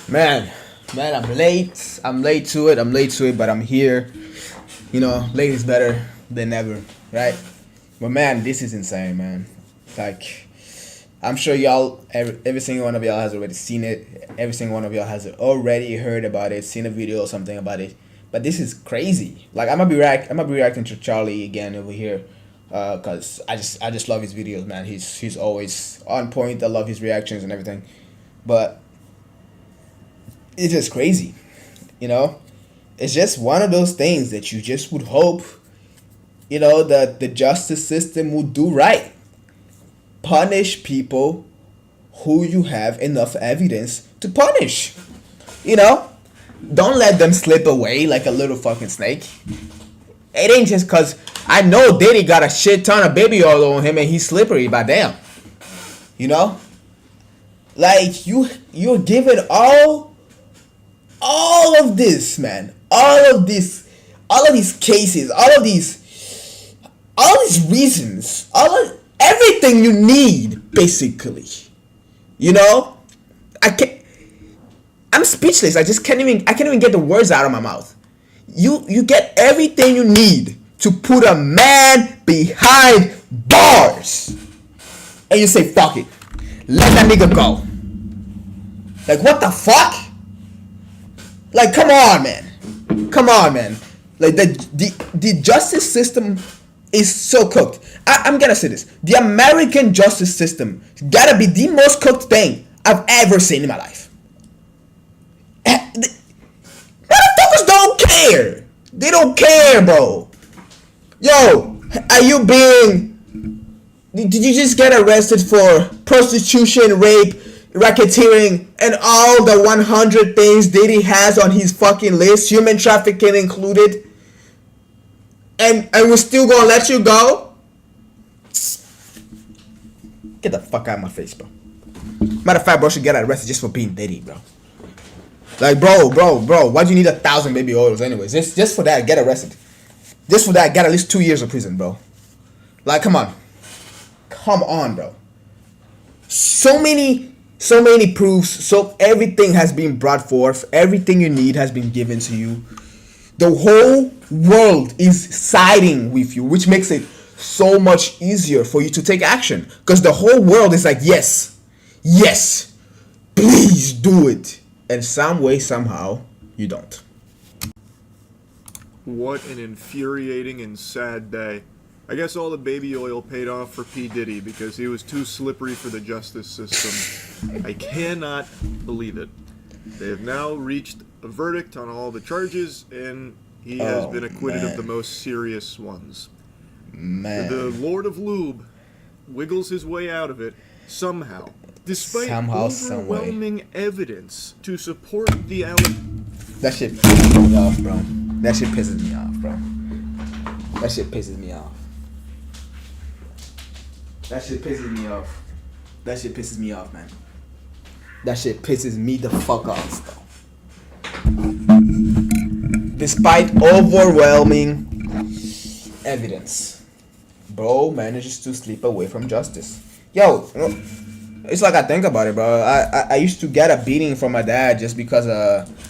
Man, man, I'm late. I'm late to it. I'm late to it, but I'm here. Late is better than never, right? But man, this is insane, man. Like, I'm sure every single one of y'all has already seen it. Every single one of y'all has already heard about it, seen a video or something about it. But this is crazy. Like, I'm gonna be reacting to Charlie again over here, cause I just love his videos, man. He's always on point. I love his reactions and everything. But it's just crazy, you know. It's just one of those things that you just would hope, that the justice system would do right. Punish people who you have enough evidence to punish. You know, don't let them slip away like a little fucking snake. It ain't just cause I know Diddy got a shit ton of baby oil on him and he's slippery, but damn, you know, like you're giving all of this, man, all of these cases, all these reasons, everything you need, basically. You know, I'm speechless. I can't even get the words out of my mouth. You get everything you need to put a man behind bars, and you say fuck it, let that nigga go. Like, what the fuck? Like, come on, man. Like, the justice system is so cooked. I'm gonna say this: the American justice system gotta be the most cooked thing I've ever seen in my life. Motherfuckers don't care. They don't care, bro. Yo, are you being? Did you just get arrested for prostitution, rape, racketeering, and all the 100 things Diddy has on his fucking list, human trafficking included? And we're still gonna let you go? Get the fuck out of my face, bro. Matter of fact, bro should get arrested just for being Diddy, bro. Like, bro, why'd you need 1,000 baby oils anyways? Just for that, get arrested. Just for that, get at least 2 years of prison, bro. Like, come on, bro. So many proofs. So everything has been brought forth. Everything you need has been given to you. The whole world is siding with you, which makes it so much easier for you to take action. Because the whole world is like, yes, please do it. And some way, somehow, you don't. What an infuriating and sad day. I guess all the baby oil paid off for P. Diddy because he was too slippery for the justice system. I cannot believe it. They have now reached a verdict on all the charges, and he has been acquitted of the most serious ones. Man. The Lord of Lube wiggles his way out of it somehow, despite overwhelming evidence to support the That shit pisses me off, bro. That shit pisses me off, man. That shit pisses me off, man. That shit pisses me the fuck off, bro. Despite overwhelming evidence, bro manages to slip away from justice. Yo, it's like I think about it, bro. I used to get a beating from my dad just because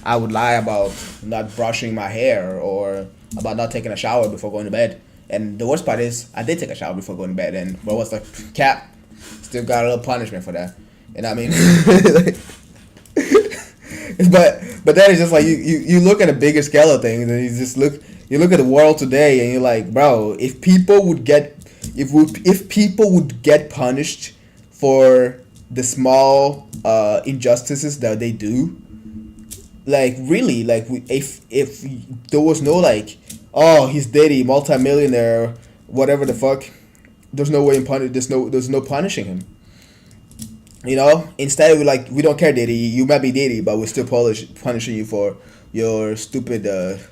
I would lie about not brushing my hair or about not taking a shower before going to bed. And the worst part is I did take a shower before going to bed, and bro was like, cap, still got a little punishment for that. And I mean, but that is just like you look at a bigger scale of things, and you look at the world today, and you're like, bro, if people would get punished for the small injustices that they do, like really, like if there was no like, oh, he's Diddy, multi-millionaire, whatever the fuck, there's no way in there's no punishing him. You know, instead we don't care, Diddy. You might be Diddy, but we're still punishing you for your stupid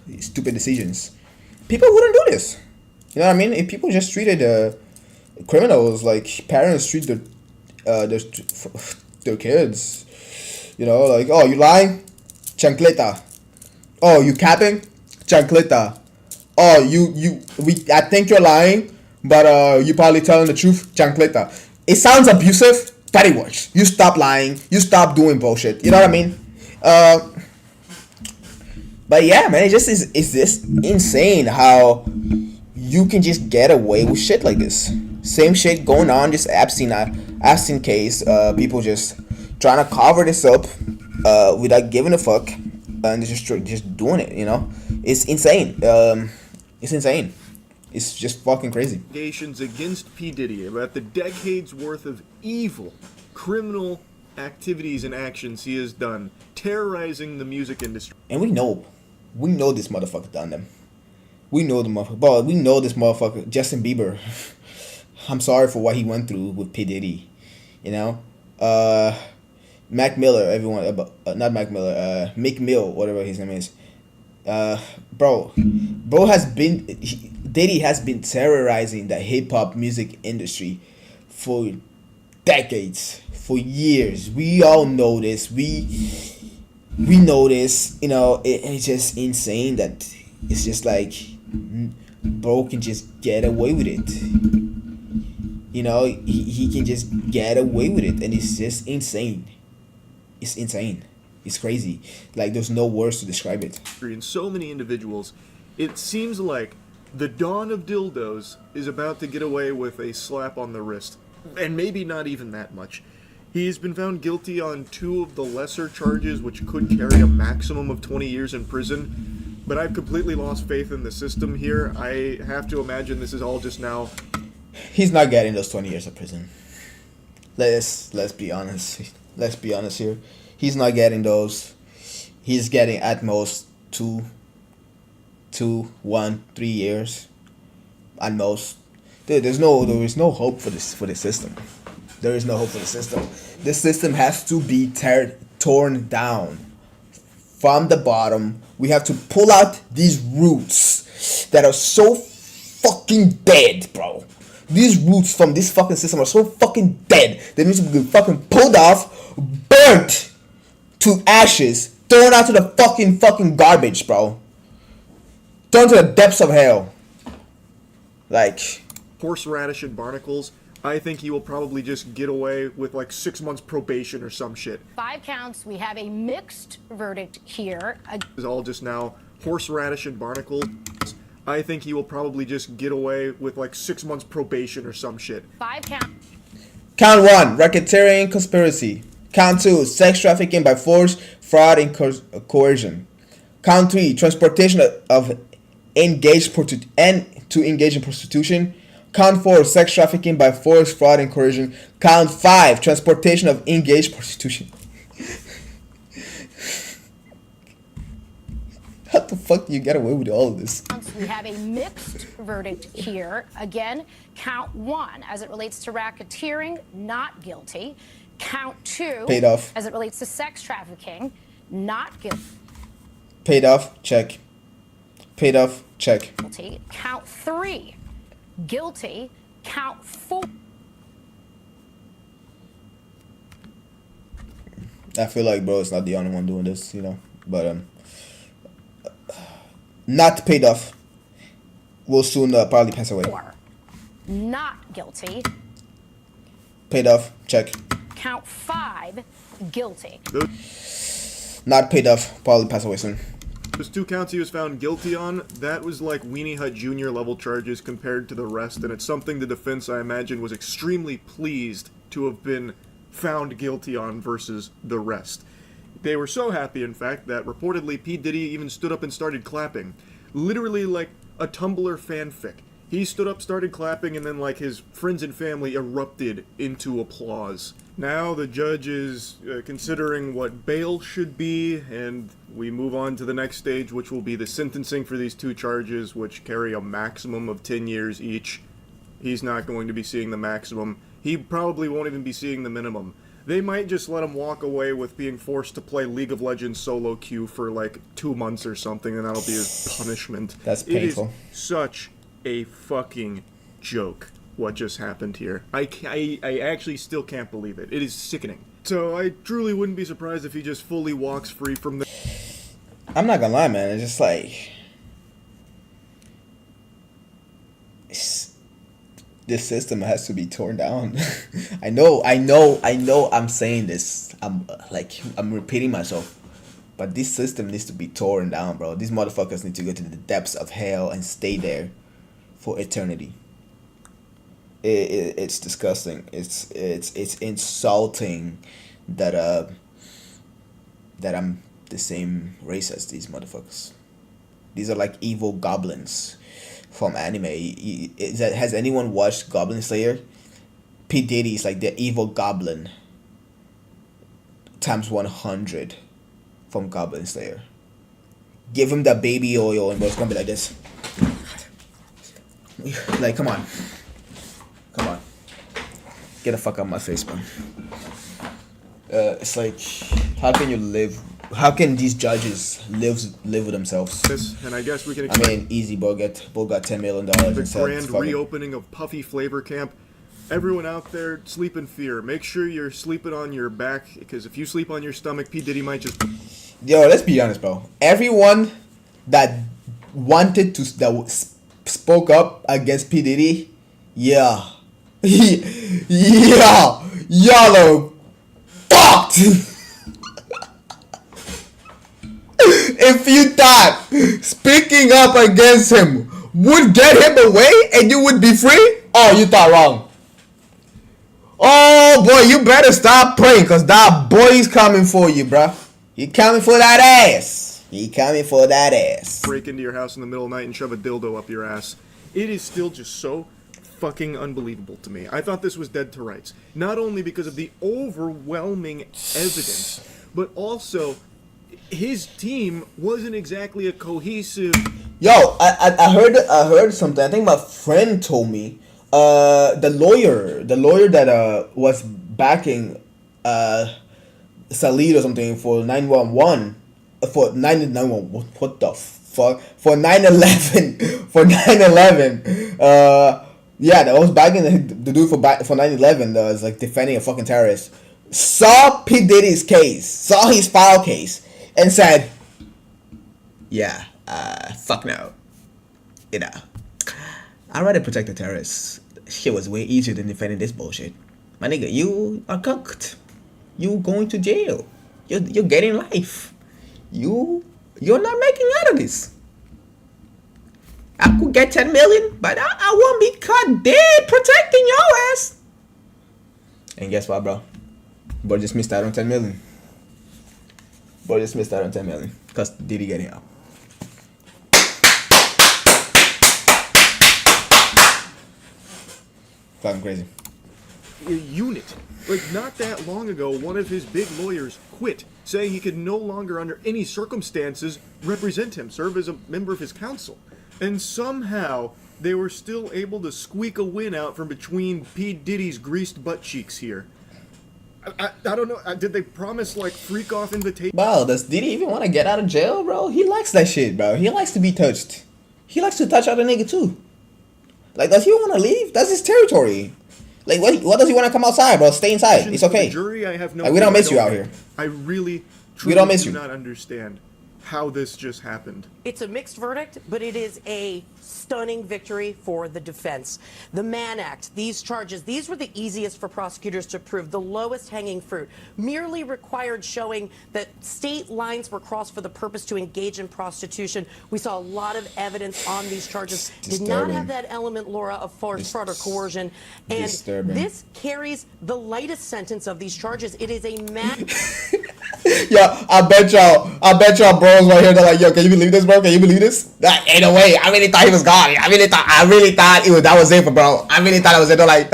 decisions. People wouldn't do this. You know what I mean? If people just treated criminals like parents treat their kids, you know, like, oh, you lying, chancleta. Oh, you capping, chancleta. Oh, I think you're lying, but you probably telling the truth, chancleta. It sounds abusive. But it works. You stop lying. You stop doing bullshit. You know what I mean? Uh, but yeah, man, it just is. It's just insane how you can just get away with shit like this. Same shit going on, just Epstein case. People just trying to cover this up, without giving a fuck, and just doing it. You know, it's insane. It's insane. It's just fucking crazy. Allegations against P. Diddy about the decades worth of evil, criminal activities and actions he has done, terrorizing the music industry. And we know this motherfucker done them. We know the motherfucker. But we know this motherfucker, Justin Bieber. I'm sorry for what he went through with P. Diddy. You know? Mac Miller, everyone, not Mac Miller, Mick Mill, whatever his name is. Bro has been, Diddy has been terrorizing the hip hop music industry for decades, for years. We all know this. We know this. You know, it's just insane that it's just like bro can just get away with it. You know, he can just get away with it, and it's just insane. It's insane. It's crazy. Like, there's no words to describe it. And so many individuals, it seems like the dawn of dildos is about to get away with a slap on the wrist. And maybe not even that much. He's been found guilty on 2 of the lesser charges, which could carry a maximum of 20 years in prison. But I've completely lost faith in the system here. I have to imagine this is all just now. He's not getting those 20 years of prison. Let's be honest. Let's be honest here. He's not getting those. He's getting at most 2, 1, 3 years. At most. Dude, there is no hope for the system. There is no hope for the system. This system has to be torn down from the bottom. We have to pull out these roots that are so fucking dead, bro. These roots from this fucking system are so fucking dead. They need to be fucking pulled off, burnt to ashes, thrown out to the fucking garbage, bro. Thrown to the depths of hell. Like, horseradish and barnacles. I think he will probably just get away with like 6 months probation or some shit. 5 counts. We have a mixed verdict here. It's all just now horseradish and barnacles. I think he will probably just get away with like 6 months probation or some shit. 5 counts. Count 1, racketeering conspiracy. Count 2, sex trafficking by force, fraud, and coercion. Count 3, transportation of engaged to engage in prostitution. Count 4, sex trafficking by force, fraud, and coercion. Count 5, transportation of engaged prostitution. How the fuck do you get away with all of this? We have a mixed verdict here. Again, count 1 as it relates to racketeering, not guilty. Count 2 paid off as it relates to sex trafficking, not guilty. Paid off, check. Paid off, check. Count 3, guilty. Count 4. I feel like bro is not the only one doing this, you know. But not paid off will soon probably pass away. 4, not guilty. Paid off, check. Count 5, guilty. Not paid off, probably pass away soon. Those 2 counts he was found guilty on, that was like Weenie Hut Jr. level charges compared to the rest, and it's something the defense, I imagine, was extremely pleased to have been found guilty on versus the rest. They were so happy, in fact, that reportedly P. Diddy even stood up and started clapping. Literally like a Tumblr fanfic. He stood up, started clapping, and then like his friends and family erupted into applause. Now the judge is considering what bail should be, and we move on to the next stage, which will be the sentencing for these 2 charges, which carry a maximum of 10 years each. He's not going to be seeing the maximum. He probably won't even be seeing the minimum. They might just let him walk away with being forced to play League of Legends solo queue for like 2 months or something, and that'll be his punishment. That's painful. It is such a fucking joke what just happened here. I actually still can't believe it. It is sickening. So I truly wouldn't be surprised if he just fully walks free from the... I'm not gonna lie, man. It's just like... this system has to be torn down. I know I'm saying this. I'm repeating myself. But this system needs to be torn down, bro. These motherfuckers need to go to the depths of hell and stay there for eternity. It's disgusting. It's insulting that that I'm the same race as these motherfuckers. These are like evil goblins from anime. Has anyone watched Goblin Slayer? P. Diddy is like the evil goblin times 100 from Goblin Slayer. Give him the baby oil and it's gonna be like this. Like, come on. Come on. Get the fuck out of my face, man. It's like, how can you live? How can these judges live with themselves? And I guess we can expect easy. Bo got $10 million. the grand reopening of Puffy Flavor Camp. Everyone out there, sleep in fear. Make sure you're sleeping on your back, because if you sleep on your stomach, P. Diddy might just... Yo, let's be honest, bro. Everyone that wanted to, spoke up against P. Diddy, yeah. Yeah. Y'all are fucked. If you thought speaking up against him would get him away and you would be free, oh, you thought wrong. Oh boy, you better stop praying, because that boy's coming for you, bruh. He coming for that ass. He coming for that ass. Break into your house in the middle of the night and shove a dildo up your ass. It is still just so fucking unbelievable to me. I thought this was dead to rights. Not only because of the overwhelming evidence, but also his team wasn't exactly a cohesive... Yo, I heard something. I think my friend told me. The lawyer that was backing Salid or something for 911 for 911. What the fuck? For 9/11 for 9/11. Yeah, that was backing the dude for 9/11. That was like defending a fucking terrorist. Saw P. Diddy's case, saw his file case, and said, "Yeah, fuck no. You know, I'd rather protect the terrorists. Shit was way easier than defending this bullshit. My nigga, you are cooked. You going to jail. You're getting life. You're not making out of this. I could get 10 million, but I won't be caught dead protecting your ass." And guess what, bro? Boy just missed out on 10 million. Boy just missed out on 10 million. Because Diddy getting out. Fucking crazy. A unit. Like, not that long ago, one of his big lawyers quit, saying he could no longer, under any circumstances, represent him, serve as a member of his council. And somehow, they were still able to squeak a win out from between P. Diddy's greased butt cheeks here. I don't know, did they promise, like, freak-off invitation? Bro, does Diddy even want to get out of jail, bro? He likes that shit, bro. He likes to be touched. He likes to touch other nigga, too. Like, does he want to leave? That's his territory. Like, what does he want to come outside, bro? Stay inside. It's okay. The jury, I have no... Like, we don't miss you out here. I really, we don't miss do you. not understand how this just happened. It's a mixed verdict, but it is a stunning victory for the defense. The Mann Act, these charges, these were the easiest for prosecutors to prove, the lowest hanging fruit, merely required showing that state lines were crossed for the purpose to engage in prostitution. We saw a lot of evidence on these charges. Did not have that element, Laura, of force, fraud, or coercion. And this carries the lightest sentence of these charges. It is a Yeah, I bet y'all bros right here, they're like, yo, can you believe this, bro? Can you believe this? Ain't no way. I really thought he was gone. I really thought that was it, bro. I really thought it was it. They're like,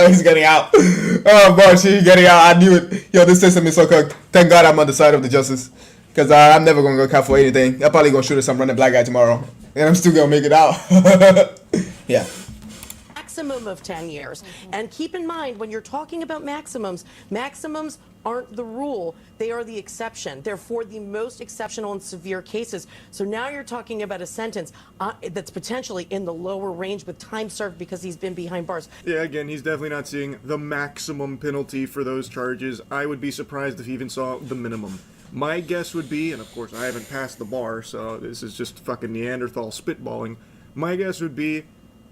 he's getting out. Oh, boy, she's getting out. I knew it. Yo, this system is so cooked. Thank God I'm on the side of the justice. Because I'm never going to go count for anything. They're probably going to shoot at some random black guy tomorrow. And I'm still going to make it out. Yeah. Maximum of 10 years. And keep in mind, when you're talking about maximums aren't the rule, they are the exception. They're for the most exceptional and severe cases. So now you're talking about a sentence that's potentially in the lower range with time served because he's been behind bars. Yeah, again, he's definitely not seeing the maximum penalty for those charges. I would be surprised if he even saw the minimum. My guess would be, and of course I haven't passed the bar, so this is just fucking Neanderthal spitballing. My guess would be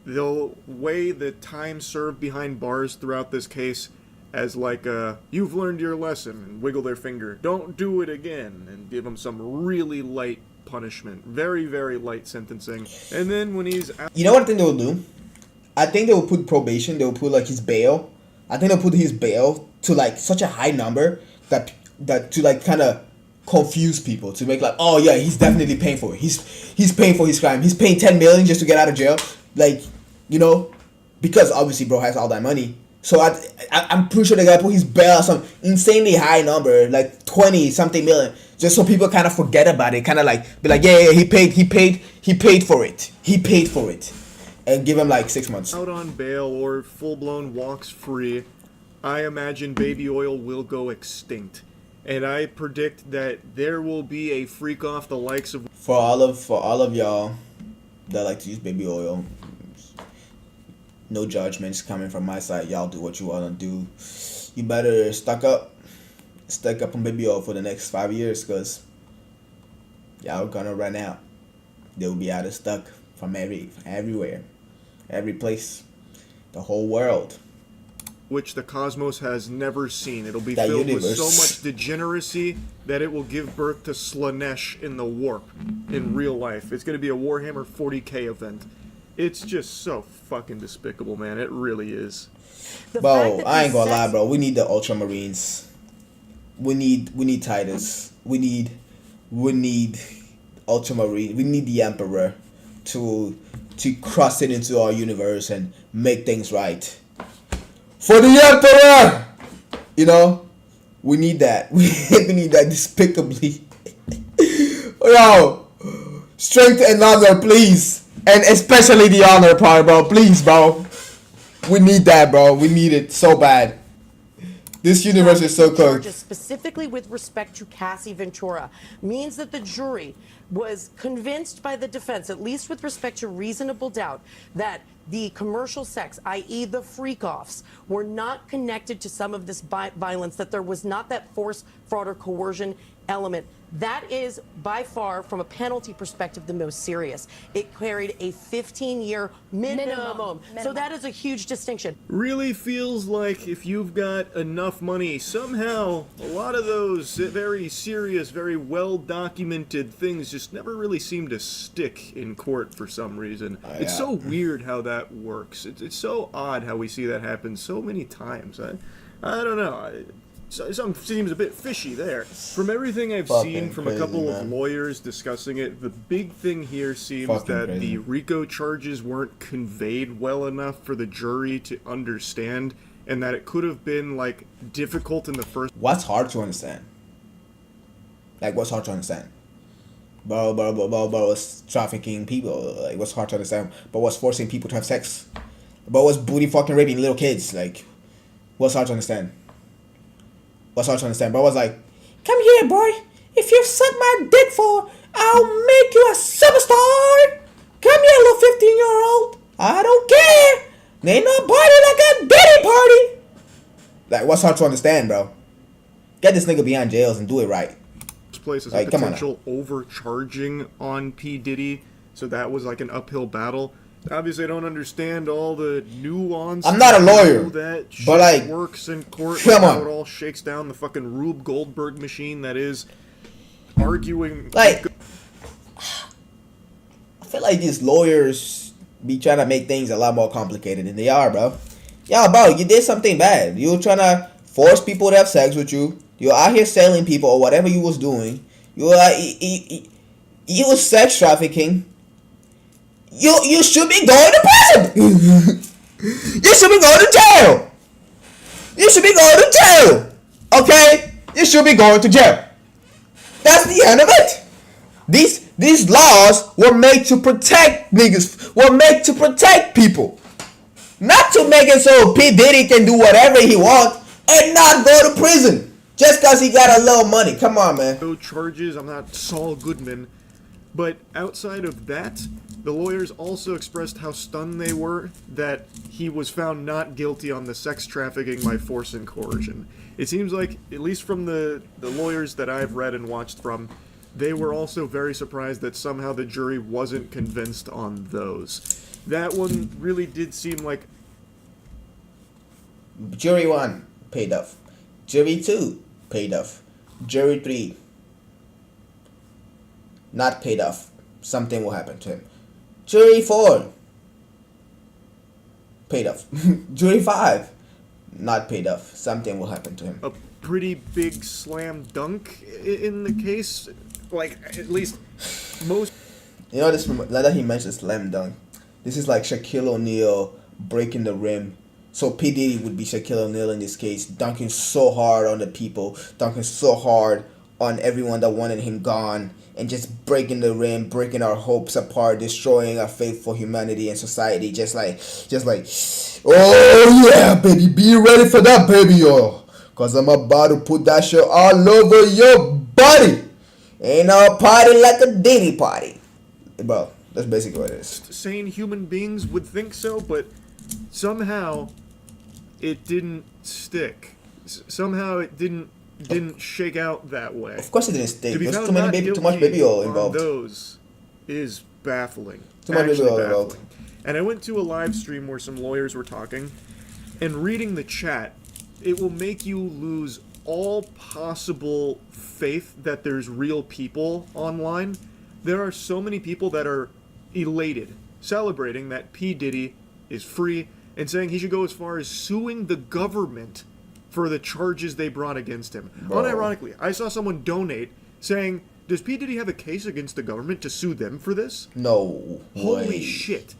they'll weigh the time served behind bars throughout this case as like you've learned your lesson, and wiggle their finger. Don't do it again, and give him some really light punishment. Very, very light sentencing. And then when he's out, You know what I think they will do? I think they will put probation. They will put like his bail. I think they'll put his bail to like such a high number that to like kind of confuse people, to make like, oh yeah, he's definitely paying for it. He's paying for his crime. He's paying 10 million just to get out of jail. Like, you know, because obviously bro has all that money. So I'm pretty sure the guy put his bail some insanely high number, like 20 something million, just so people kind of forget about it. Kind of like be like, yeah, he paid for it. He paid for it, and give him like 6 months. out on bail or full-blown walks free, I imagine baby oil will go extinct. And I predict that there will be a freak off the likes of For all of y'all that like to use baby oil, no judgments coming from my side. Y'all do what you wanna do. You better stock up on baby oil for the next 5 years, cause y'all gonna run out. They'll be out of stock from everywhere, every place, the whole world. which the cosmos has never seen. It'll be That filled with universe. so much degeneracy that it will give birth to Slanesh in the warp in real life. It's going to be a Warhammer 40k event. It's just so fucking despicable, man. It really is. The fact Bro, that I ain't these gonna lie, sex- bro. We need the Ultramarines. We need Titus. We need Ultramarine. We need the Emperor to cross it into our universe and make things right. For the Emperor! You know? We need that. We need that despicably. Yo! Strength and honor, please. And especially the honor part, bro. Please, bro. We need that, bro. We need it so bad. This universe is so charges cooked. specifically with respect to Cassie Ventura means that the jury was convinced by the defense, at least with respect to reasonable doubt, that the commercial sex, i.e. the freak-offs, were not connected to some of this violence, that there was not that force, fraud, or coercion element. That is, by far, from a penalty perspective, the most serious. It carried a 15-year minimum. So that is a huge distinction. Really feels like if you've got enough money, somehow a lot of those very serious, very well documented things just never really seem to stick in court for some reason. It's so weird how that works. It's so odd how we see that happen so many times. I don't know. Something seems a bit fishy there. From everything I've seen from a couple of lawyers discussing it, the big thing here seems that the RICO charges weren't conveyed well enough for the jury to understand, and that it could have been, like, difficult in the first... What's hard to understand? Like, what's hard to understand? Bro, what's trafficking people? Like, what's hard to understand? But what's forcing people to have sex? But what's booty fucking raping little kids? Like, what's hard to understand? What's hard to understand? Bro was like, come here, boy. If you suck my dick for, I'll make you a superstar. Come here, little 15-year-old. I don't care. There ain't no party like a Diddy party. Like, what's hard to understand, bro? Get this nigga behind jails and do it right. place as Like, a come on potential overcharging on P. Diddy, so that was like an uphill battle. Obviously, I don't understand all the nuance. I'm not a lawyer, that but, like, works in court. come how on. it all shakes down. The fucking Rube Goldberg machine that is arguing. Like, I feel like these lawyers be trying to make things a lot more complicated than they are, bro. Yeah, bro, you did something bad. You were trying to force people to have sex with you. You're out here selling people or whatever you was doing. You were you was sex trafficking. You should be going to prison. You should be going to jail. You should be going to jail. Okay? You should be going to jail. That's the end of it. These laws were made to protect niggas. Were made to protect people. Not to make it so P. Diddy can do whatever he wants and not go to prison. Just because he got a little money. Come on, man. No charges. I'm not Saul Goodman. But outside of that, the lawyers also expressed how stunned they were that he was found not guilty on the sex trafficking by force and coercion. It seems like, at least from the lawyers that I've read and watched from, they were also very surprised that somehow the jury wasn't convinced on those. That one really did seem like... Jury won. paid off. Jury 2, paid off. Jury 3, not paid off. Something will happen to him. Jury 4, paid off. Jury 5, not paid off. Something will happen to him. A pretty big slam dunk in the case. Like, at least most. You know, this, now that he mentioned slam dunk, this is like Shaquille O'Neal breaking the rim. So P. Diddy would be Shaquille O'Neal in this case, dunking so hard on the people, dunking so hard on everyone that wanted him gone, and just breaking the rim, breaking our hopes apart, destroying our faith for humanity and society. Just like, oh yeah, baby, be ready for that, baby, yo, cause I'm about to put that shit all over your body. Ain't no party like a Diddy party, bro. That's basically what it is. sane human beings would think so, but somehow it didn't stick. Somehow it didn't shake out that way. Of course it didn't stay. To be There's found too many not baby, too guilty much baby oil on involved. those is baffling. Too much baby Actually oil involved. baffling. And I went to a live stream where some lawyers were talking, and reading the chat, it will make you lose all possible faith that there's real people online. There are so many people that are elated, celebrating that P. Diddy is free, and saying he should go as far as suing the government for the charges they brought against him. Bro. Unironically, I saw someone donate saying, does P. Diddy have a case against the government to sue them for this? No Holy way. shit.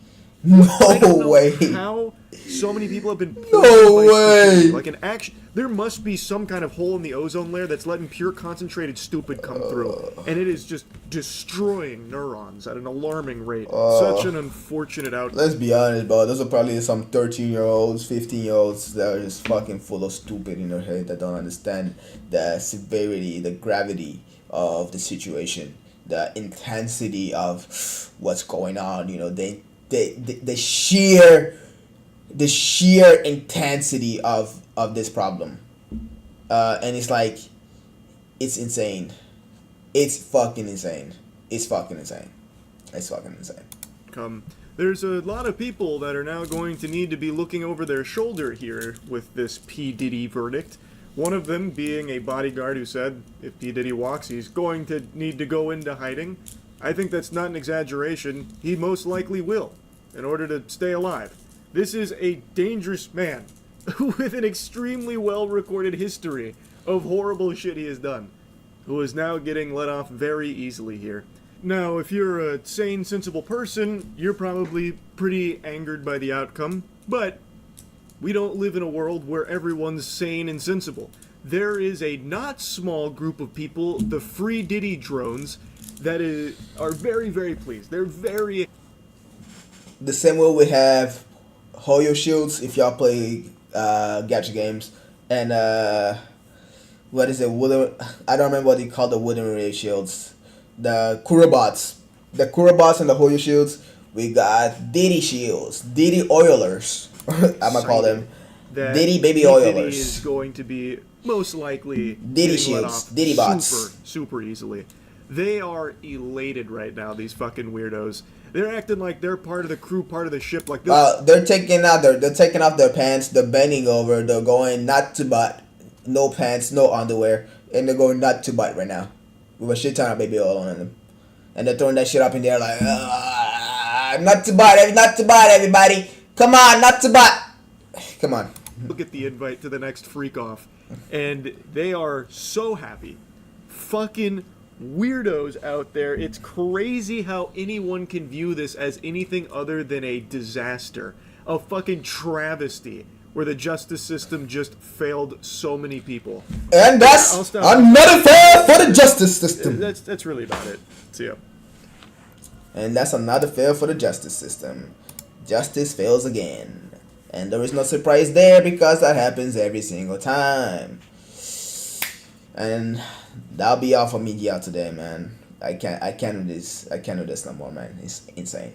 I don't No know way. how so many people have been No poisoned by way. stupidity. Like an action, there must be some kind of hole in the ozone layer that's letting pure concentrated stupid come through, and it is just destroying neurons at an alarming rate. Such an unfortunate outcome. Let's be honest, bro. Those are probably some 13-year-olds, 15-year-olds that are just fucking full of stupid in their head that don't understand the severity, the gravity of the situation, the intensity of what's going on. You know, the sheer intensity of this problem, and it's like, it's insane. It's fucking insane. It's fucking insane. It's fucking insane. There's a lot of people that are now going to need to be looking over their shoulder here with this P. Diddy verdict. One of them being a bodyguard who said if P. Diddy walks, he's going to need to go into hiding. I think that's not an exaggeration. He most likely will, in order to stay alive. This is a dangerous man with an extremely well-recorded history of horrible shit he has done, who is now getting let off very easily here. Now, if you're a sane, sensible person, you're probably pretty angered by the outcome, but we don't live in a world where everyone's sane and sensible. There is a not small group of people, the Free Diddy drones, that are very, very pleased. They're very... The same way we have Hoyo shields, if y'all play gacha games, and what is it, wooden, I don't remember what they call the wooden ray shields, the Kurobots and the Hoyo shields. We got Diddy shields, Diddy oilers, I'm gonna call them Diddy baby oilers. Diddy is going to be most likely Diddy getting let shields, off Diddy bots. super easily. They are elated right now, these fucking weirdos. They're acting like they're part of the crew, part of the ship. Like this. They're taking off their pants. They're bending over. They're going nut to butt, no pants, no underwear, and they're going nut to butt right now, with a shit ton of baby oil on them, and they're throwing that shit up in there like, nut to butt, everybody, come on, nut to butt, come on. Look at the invite to the next freak off, and they are so happy. Fucking weirdos out there. It's crazy how anyone can view this as anything other than a disaster, a fucking travesty, where the justice system just failed so many people. And that's another fail for the justice system. That's really about it. See ya. And that's another fail for the justice system. Justice fails again. And there is no surprise there, because that happens every single time. And that'll be all for media today, man. I can't do this no more, man. It's insane.